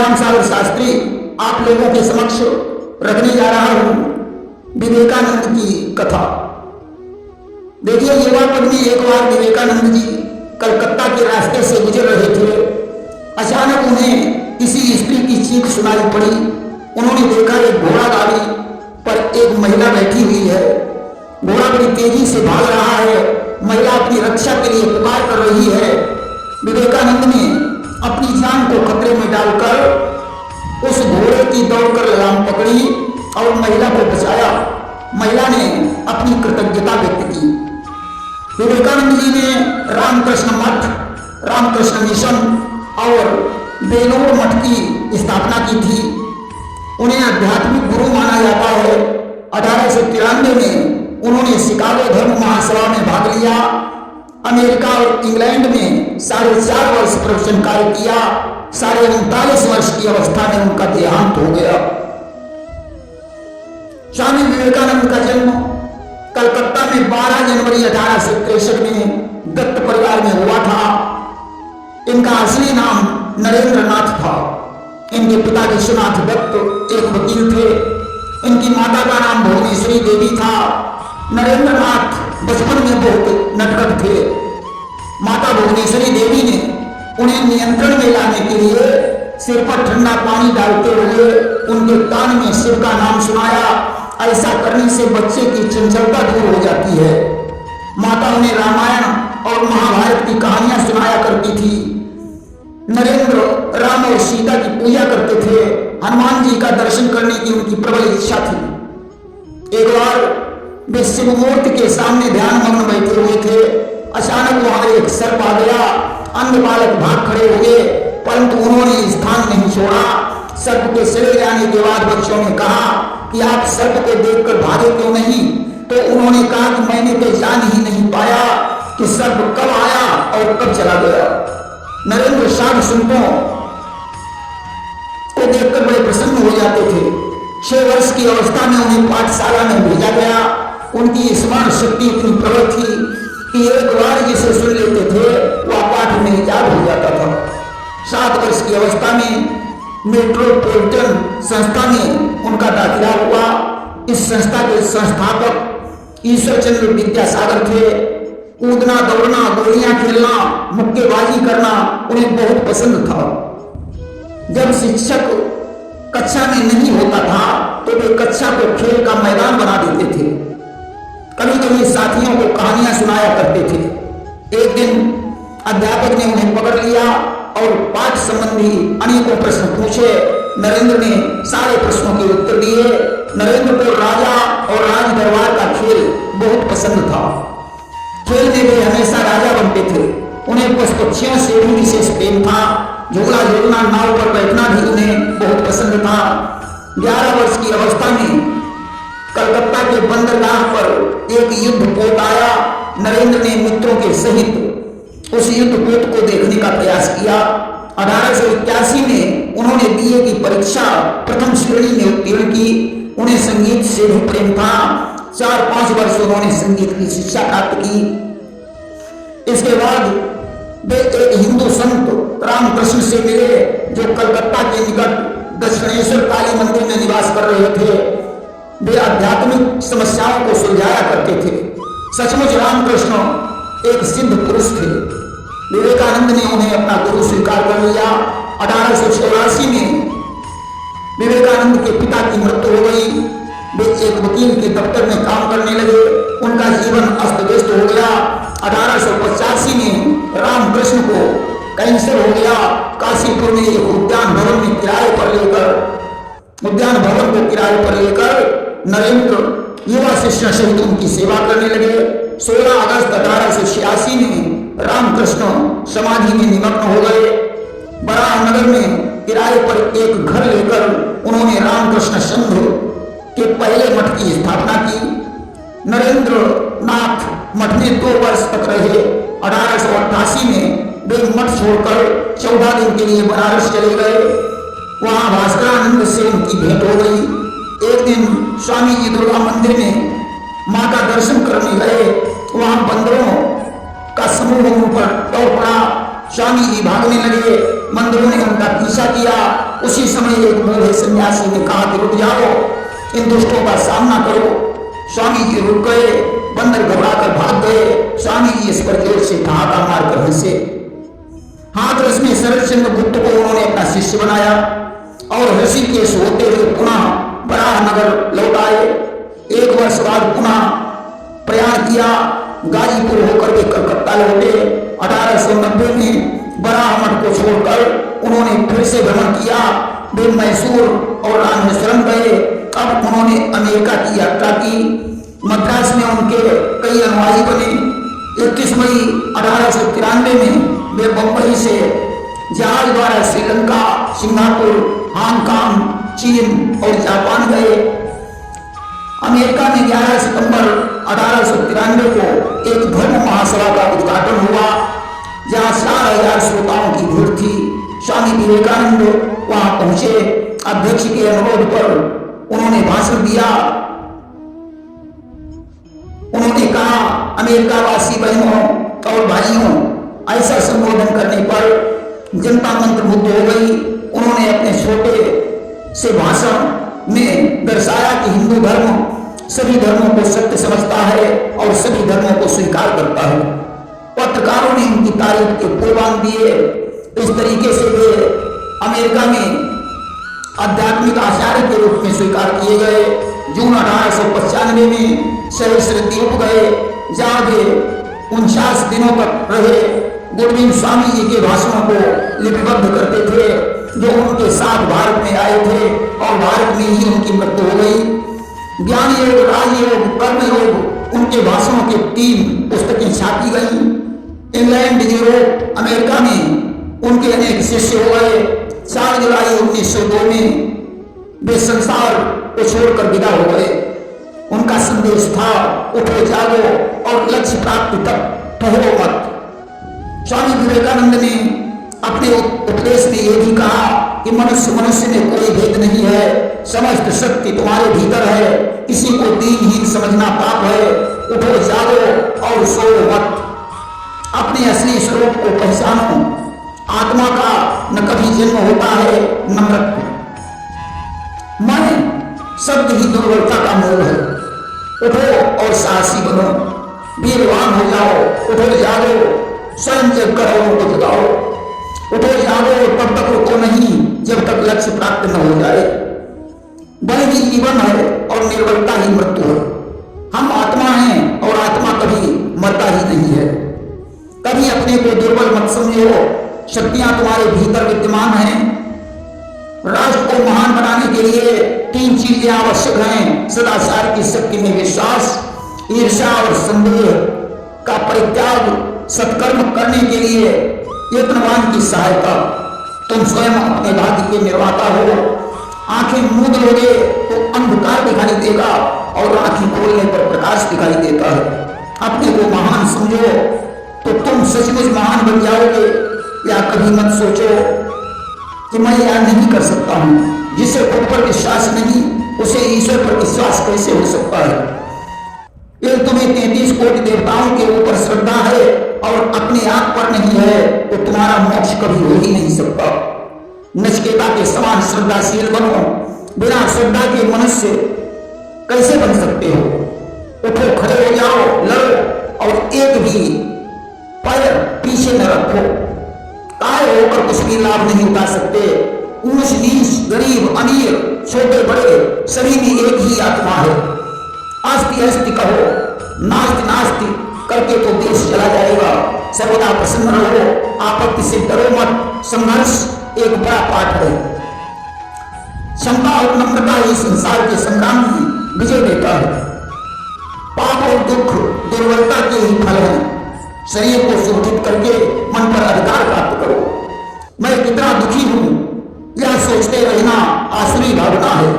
श्याम सागर शास्त्री आप लोगों के समक्ष रखने जा रहा हूं विवेकानंद की कथा। देखिए, युवापद में एक बार विवेकानंद जी कलकत्ता के रास्ते से गुजर रहे थे। अचानक उन्हें किसी स्त्री की चीख सुनाई पड़ी। उन्होंने देखा एक घोड़ा गाड़ी पर एक महिला बैठी हुई है। घोड़ा बड़ी तेजी से भाग रहा है। महिला अपनी रक्षा के लिए पुकार कर रही है। विवेकानंद ने अपनी जान को खतरे में डालकर उस घोड़े की दौड़कर लगाम पकड़ी और महिला को बचाया। महिला ने अपनी कृतज्ञता व्यक्त की। विवेकानंद जी ने रामकृष्ण मठ, रामकृष्ण मिशन और बेलूर मठ की स्थापना की थी। उन्हें आध्यात्मिक गुरु माना जाता है। 1893 में उन्होंने शिकागो धर्म महासभा में भाग लिया। अमेरिका और इंग्लैंड में 4.5 वर्ष प्रवचन कार्य किया। 39.5 वर्ष की अवस्था में उनका देहांत हो गया। स्वामी विवेकानंद का जन्म कलकत्ता में 12 जनवरी 1863 में दत्त परिवार में हुआ था। इनका असली नाम नरेंद्र नाथ था। इनके पिता विश्वनाथ दत्त एक वकील थे। इनकी माता का नाम भुवनेश्वरी देवी था। नरेंद्र नाथ बचपन में बहुत नटखट थे। माता भुवनेश्वरी देवी ने उन्हें नियंत्रण में लाने के लिए सिर पर ठंडा पानी डालते हुए उनके कान में शिव का नाम सुनाया। ऐसा करने से बच्चे की चंचलता दूर हो जाती है। माता उन्हें रामायण और महाभारत की कहानियां सुनाया करती थी। नरेंद्र राम और सीता की पूजा करते थे। हनुमान जी का दर्शन करने की उनकी प्रबल इच्छा थी। एक बार वे शिव मूर्ति के सामने ध्यान मग्न बैठे हुए थे। अचानक वहां एक सर्प आ गया। अन्य बालक भाग खड़े हुए, परंतु उन्होंने स्थान नहीं छोड़ा। सर्प के चले जाने के बाद बच्चों ने कहा कि आप सर्प को देखकर भागे क्यों नहीं? तो उन्होंने कहा कि मैंने तो जान ही नहीं पाया कि सर्प कब आया और कब चला गया। नरेंद्र साधु संतों को देखकर बड़े प्रसन्न हो जाते थे। 6 वर्ष की अवस्था में उन्हें पाठशाला में भेजा गया। उनकी स्मरण शक्ति इतनी प्रबल थी कि एक बार जिसे सुन लेते थे वह पाठ में याद हो जाता था। 7 वर्ष की अवस्था में मेट्रोपॉलिटन संस्था में उनका दाखिला हुआ। इस संस्था के संस्थापक ईश्वर चंद्र विद्यासागर थे। कूदना, दौड़ना, गोलियां खेलना, मुक्केबाजी करना उन्हें बहुत पसंद था। जब शिक्षक कक्षा में नहीं होता था तो वे कक्षा को खेल का मैदान बना देते थे। कभी कभी साथियों को कहानियां सुनाया करते थे। एक दिन अध्यापक ने उन्हें पकड़ लिया और पाठ संबंधी अनेकों प्रश्न पूछे। नरेंद्र ने सारे प्रश्नों के उत्तर दिए। नरेंद्र को राजा और राज दरबार का खेल बहुत पसंद था। खेल में वे हमेशा राजा बनते थे। उन्हें पशु पक्षियों से भी विशेष प्रेम था। झूला झूलना, नाव पर बैठना भी उन्हें बहुत पसंद था। 11 वर्ष की अवस्था में कलकत्ता के बंदरगाह पर एक युद्ध पोत आया। नरेंद्र ने मित्रों के सहित उस युद्ध पोत को देखने का प्रयास किया। 1881 में उन्होंने बीए की परीक्षा प्रथम श्रेणी में उत्तीर्ण की। उन्हें संगीत से भी प्रेम था। 4-5 वर्ष उन्होंने संगीत की शिक्षा प्राप्त की। इसके बाद वे एक हिंदू संत रामकृष्ण से मिले जो कलकत्ता के निकट दक्षिणेश्वर काली मंदिर में निवास कर रहे थे। वे आध्यात्मिक समस्याओं को सुलझाया करते थे। सचमुच रामकृष्ण एक सिद्ध पुरुष थे। विवेकानंद ने उन्हें अपना गुरु स्वीकार कर लिया। 1884 में विवेकानंद के पिता की मृत्यु हो गई। वे एक वकील के दफ्तर में काम करने लगे। उनका जीवन अस्त व्यस्त हो गया। 1885 में रामकृष्ण को कैंसर हो गया। काशीपुर में एक उद्यान भवन को किराए पर लेकर नरेंद्र युवा शिष्य सहित उनकी सेवा करने लगे। 16 अगस्त 1886 में रामकृष्ण समाधि में निमग्न हो गए। बराहनगर में किराए पर एक घर लेकर उन्होंने रामकृष्ण संघ के पहले मठ की स्थापना की। नरेंद्र नाथ मठ में 2 वर्ष तक रहे। 1888 में वे मठ छोड़कर 14 दिन के लिए बनारस चले गए। वहां भास्करानंद से उनकी भेंट हो गई। एक दिन स्वामी जी दुर्गा मंदिर में मां का दर्शन करने गए। वहां बंदरों का समूह उन पर दौड़ पड़ा। स्वामी जी भागने लगे। बंदरों ने उनका पीछा किया। उसी समय एक बूढ़े सन्यासी ने कहा कि रुक जाओ, इन दुष्टों का सामना करो। स्वामी जी रुक गए, बंदर घबराकर भाग गए। स्वामी जी इस पर जोर से ठहाका मारकर हंसे। हाथरस में शरदचंद्र गुप्त को उन्होंने अपना शिष्य बनाया और ऋषिकेश होते हुए पुनः बराहनगर लौट आए। 1 वर्ष बाद पुनः प्रयाण किया, गाजीपुर होकर वे कलकत्ता लौटे। 1890 में बराह मठ को छोड़कर उन्होंने फिर से भ्रमण किया। वे मैसूर और रामेश्वरम गए। अब उन्होंने अमेरिका की यात्रा की। मद्रास में उनके कई अनुयायी बने। 21 मई 1893 में वे बंबई से जहाज द्वारा श्रीलंका, सिंगापुर, हांगकांग, चीन और जापान गए। अमेरिका में 11 सितंबर 1893 को एक धर्म महासभा का उद्घाटन हुआ, जहां 4,000 श्रोताओं की भीड़ थी। स्वामी विवेकानंद वहां पहुंचे। अध्यक्ष के अनुरोध पर उन्होंने भाषण दिया। उन्होंने कहा, अमेरिका वासी बहनों और भाइयों, ऐसा संबोधन करने पर जनता मंत्रमुग्ध हो गई। उन्होंने अपने छोटे से भाषण में दर्शाया कि हिंदू धर्म सभी धर्मों को सत्य समझता है और सभी धर्मों को स्वीकार करता है। पत्रकारों ने उनकी तारीफ के कुर्बान दिए। इस तरीके से वे अमेरिका में आध्यात्मिक आचार्य के रूप में स्वीकार किए गए। जून 1895 में सहस्त्र द्वीप गए, जहां वे 49 दिनों तक रहे। गुरविंद स्वामी जी के भाषणों को लिपिबद्ध करते थे, जो उनके साथ भारत में आए थे और भारत में ही उनकी मृत्यु हो गई। ज्ञान योग, राजयोग, कर्म योग, उनके भाषणों के 3 पुस्तकें छापी गई। इंग्लैंड, यूरोप, अमेरिका में उनके अनेक शिष्य हो गए। 4 जुलाई 1902 में वे संसार को छोड़कर विदा हो गए। उनका संदेश था, उठो जागो और लक्ष्य प्राप्ति तक ठहरो मत। स्वामी विवेकानंद ने अपने उपदेश में यह भी कहा कि मनुष्य में कोई भेद नहीं है, समस्त शक्ति तुम्हारे भीतर है, किसी को दीनहीन समझना पाप है। उठो जागो और सोओ मत, अपने असली स्वरूप को पहचानो। आत्मा का न कभी जन्म होता है न मृत्यु। मन शब्द ही दुर्बलता का मूल है। उठो और साहसी बनो, वीरवान हो जाओ। उठो जागो, स्वयं जग कर औरों को जगाओ। उठो जागो, तब तक रुको नहीं जब तक लक्ष्य प्राप्त न हो जाए। बल ही जीवन है और निर्बलता ही मृत्यु है। हम आत्मा हैं और आत्मा कभी मरता ही नहीं है। कभी अपने को दुर्बल मत समझो, शक्तियां तुम्हारे भीतर विद्यमान हैं। राष्ट्र को महान बनाने के लिए 3 चीजें आवश्यक हैं: सदाचार की शक्ति में विश्वास, ईर्ष्या और संदेह का परित्याग, सत्कर्म करने के लिए यत्नवान की सहायता। तुम स्वयं अपने भाग्य के निर्माता हो। आंखें मूंद लोगे तो अंधकार दिखाई देगा और आंखें खोलने पर प्रकाश दिखाई देता है। अपने को महान समझो तो तुम सचमुच महान बन जाओगे। या कभी मत सोचो कि मैं यह नहीं कर सकता हूं। जिसे खुद पर विश्वास नहीं, उसे ईश्वर पर विश्वास कैसे हो सकता है? यदि तुम्हें 33 कोटि देवताओं के ऊपर श्रद्धा है और अपने आप पर नहीं है, तो तुम्हारा मोक्ष कभी हो ही नहीं सकता। नचिकेता के समान श्रद्धाशील बनो। बिना श्रद्धा के मनुष्य कैसे बन सकते हो? उठो, खड़े हो जाओ, लड़ो और एक भी पैर पीछे न रखो। काय होकर कुछ भी लाभ नहीं उठा सकते। ऊंच नीच, गरीब अमीर, छोटे बड़े, सभी में एक ही आत्मा है। आस्ति अस्ति कहो, नास्ति नास्ति करके तो देश चला जाएगा। सर्वदा प्रसन्न रहो, आपत्ति से डरो मत। संघर्ष एक बड़ा पाठ है। क्षमता और नम्रता ही संसार के संग्राम में विजय देता है। पाप और दुख दुर्बलता के ही फल है। शरीर को सुरक्षित करके मन पर अधिकार प्राप्त करो। मैं कितना दुखी हूं, यह सोचते रहना आसुरी भावना है।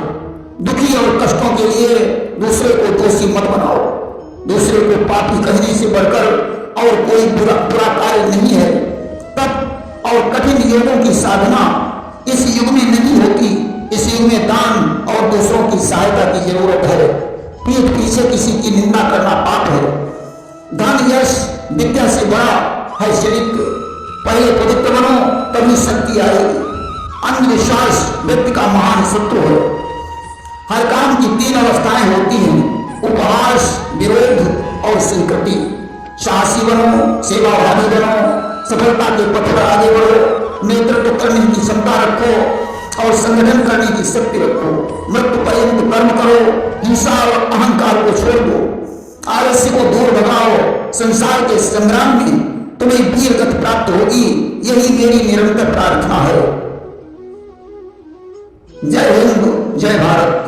दुखी और कष्टों के लिए दूसरे को दोषी मत बनाओ। दूसरे को पापी कहने से बढ़कर और कोई बुरा कार्य नहीं है। तप और कठिन योगों की साधना इस युग में नहीं होती। इस युग में दान और दूसरों की सहायता की जरूरत है। पीठ पीछे किसी की निंदा करना पाप है। धन, यश, विद्या से बड़ा है चरित्र। पहले पवित्र बनो, तभी शक्ति आएगी। अंधविश्वास व्यक्ति का महान शत्रु है। हर काम की 3 अवस्थाएं होती हैं, उपहास, विरोध और स्वीकृति। साहसी बनो, सेवाभावी बनो, सफलता के पथ पर आगे बढ़ो, नेतृत्व करने की क्षमता रखो और संगठन करने की शक्ति रखो। मृत्यु पर्यंत कर्म करो, हिंसा और अहंकार को छोड़ दो, आलस्य को दूर भगाओ। संसार के संग्राम में तुम्हें वीर गति प्राप्त होगी, यही मेरी निरंतर प्रार्थना है। जय हिंद, जय भारत।